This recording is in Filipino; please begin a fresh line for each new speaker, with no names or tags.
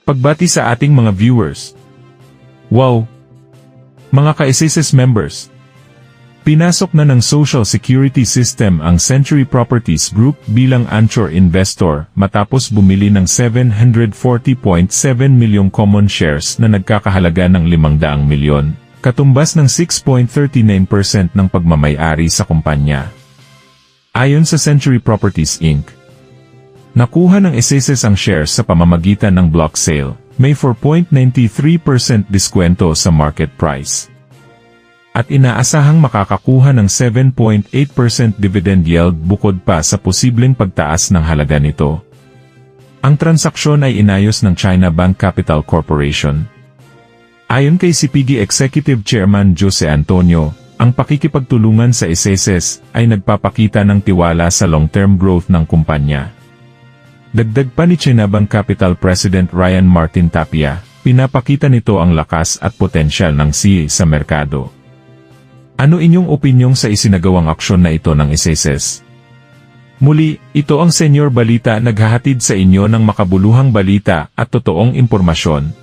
Pagbati sa ating mga viewers. Wow! Mga ka-SSS members. Pinasok na ng Social Security System ang Century Properties Group bilang anchor investor matapos bumili ng 740.7 milyong common shares na nagkakahalaga ng 500 milyon, katumbas ng 6.39% ng pagmamay-ari sa kumpanya. Ayon sa Century Properties Inc., nakuha ng SSS ang shares sa pamamagitan ng block sale, may 4.93% diskwento sa market price. At inaasahang makakakuha ng 7.8% dividend yield bukod pa sa posibleng pagtaas ng halaga nito. Ang transaksyon ay inayos ng China Bank Capital Corporation. Ayon kay CPG Executive Chairman Jose Antonio, ang pakikipagtulungan sa SSS ay nagpapakita ng tiwala sa long-term growth ng kumpanya. Dagdag pa ni China Bank Capital President Ryan Martin Tapia, pinapakita nito ang lakas at potensyal ng CA sa merkado. Ano inyong opinyong sa isinagawang aksyon na ito ng SSS? Muli, ito ang Senyor Balita naghahatid sa inyo ng makabuluhang balita at totoong impormasyon.